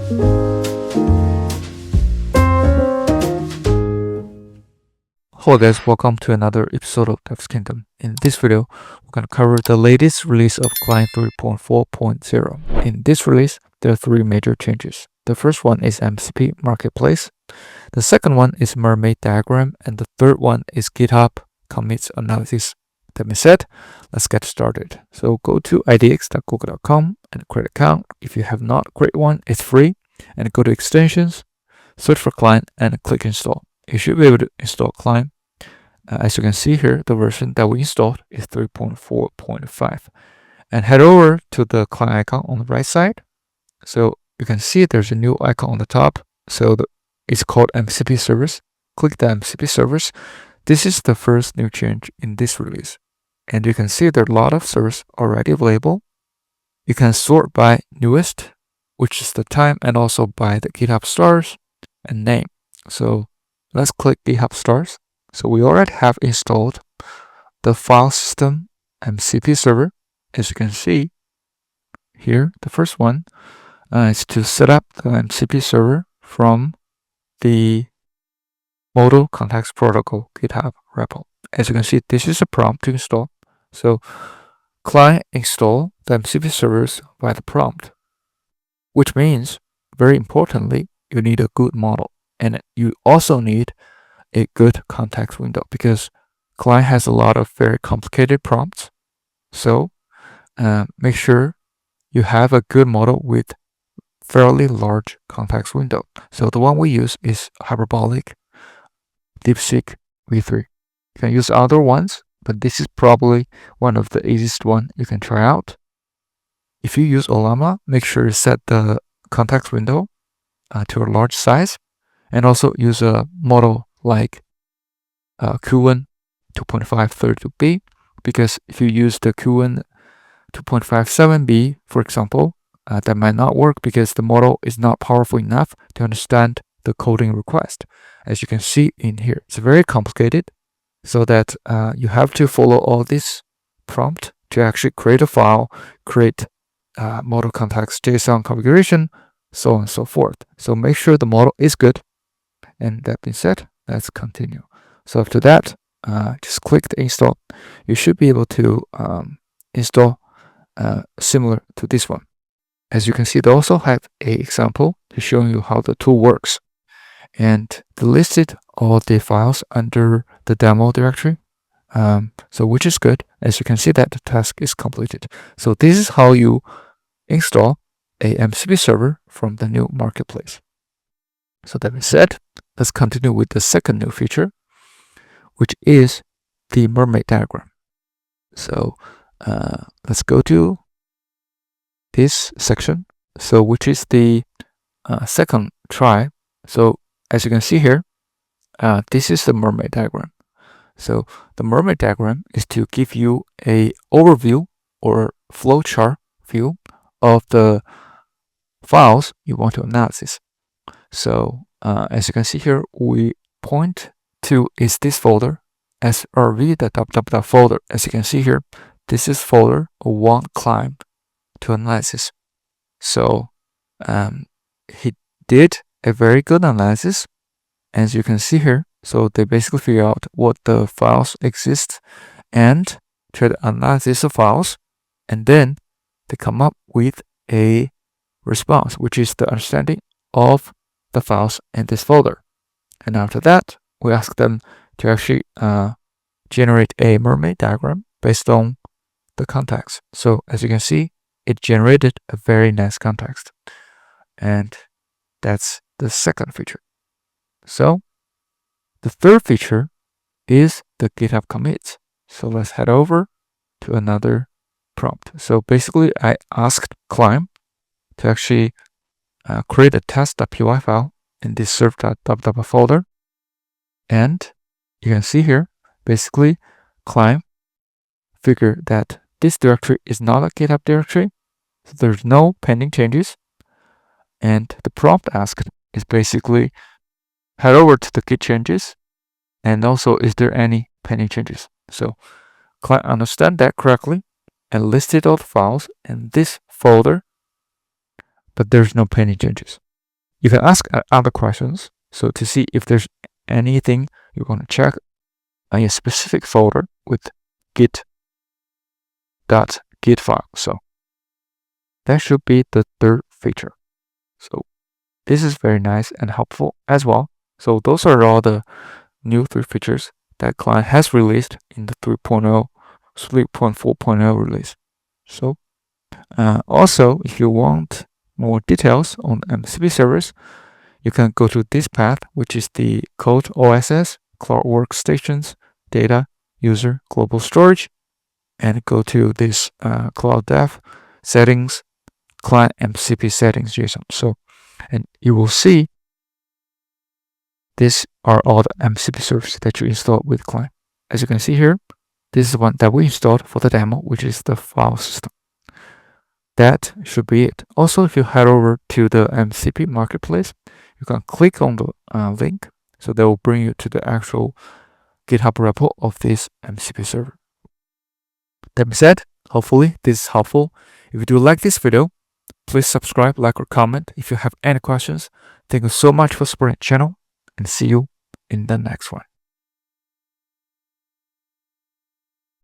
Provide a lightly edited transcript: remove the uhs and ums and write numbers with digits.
Hello guys, welcome to another episode of Dev's Kingdom. In this video, we're going to cover the latest release of Cline 3.4.0. In this release, there are three major changes. The first one is MCP MarketPlace. The second one is Mermaid diagram, and the third one is GitHub commits analysis. That being said, let's get started. So go to idx.google.com and create an account. If you have not created one, it's free. And go to extensions, search for Cline, and click install. You should be able to install Cline. As you can see here, the version that we installed is 3.4.5. And head over to the Cline icon on the right side. So you can see there's a new icon on the top. So it's called MCP service. Click the MCP service. This is the first new change in this release. And you can see there are a lot of servers already available. You can sort by newest, which is the time, and also by the GitHub stars and name. So let's click GitHub stars. So we already have installed the file system MCP server. As you can see here, the first one is to set up the MCP server from the Model Context Protocol GitHub repo. As you can see, this is a prompt to install. So Cline install the MCP servers by the prompt, which means, very importantly, you need a good model. And you also need a good context window because Cline has a lot of very complicated prompts. So make sure you have a good model with fairly large context window. So the one we use is Hyperbolic DeepSeek V3. You can use other ones, but this is probably one of the easiest one you can try out. If you use Ollama, make sure you set the context window to a large size, and also use a model like Qwen 2.532b, because if you use the Qwen 2.57b, for example, that might not work because the model is not powerful enough to understand the coding request. As you can see in here, it's very complicated, so that you have to follow all this prompt to actually create a file, create model context JSON configuration, so on and so forth. So make sure the model is good. And that being said, let's continue. So after that, just click the install. You should be able to install similar to this one. As you can see, they also have an example to show you how the tool works. And they listed all the files under the demo directory. So which is good. As you can see that the task is completed. So this is how you install a MCP server from the new MarketPlace. So that being said, let's continue with the second new feature, which is the Mermaid diagram. So let's go to this section, so which is the second try. So as you can see here, this is the Mermaid diagram. So the Mermaid diagram is to give you a overview or flowchart view of the files you want to analyze. So as you can see here, we point to is this folder, srv, the .dot folder. As you can see here, this is folder want Cline to analysis. So he did a very good analysis, as you can see here. So they basically figure out what the files exist and try to analyze the files, and then they come up with a response, which is the understanding of the files in this folder. And after that, we ask them to actually generate a Mermaid diagram based on the context. So as you can see, it generated a very nice context. And that's the second feature. So the third feature is the GitHub commits. So let's head over to another prompt. So basically, I asked Cline to actually create a test.py file in this serve.db folder. And you can see here, basically, Cline figured that this directory is not a GitHub directory, so there's no pending changes. And the prompt asked is basically head over to the git changes, and also is there any pending changes. So Cline understand that correctly and listed all the files in this folder, but there's no pending changes. You can ask other questions. So to see if there's anything you want to check a specific folder with git.git file. So that should be the third feature. So this is very nice and helpful as well. So those are all the new 3 features that Cline has released in the 3.4.0 release. So also, if you want more details on MCP servers, you can go to this path, which is the code OSS, cloud workstations, data, user, global storage, and go to this cloud dev settings, client MCP settings JSON. So, and you will see these are all the MCP servers that you installed with Cline. As you can see here, this is the one that we installed for the demo, which is the file system. That should be it. Also, if you head over to the MCP marketplace, you can click on the link. So that will bring you to the actual GitHub repo of this MCP server. That being said, hopefully this is helpful. If you do like this video, please subscribe, like, or comment. If you have any questions, thank you so much for supporting the channel, and see you in the next one.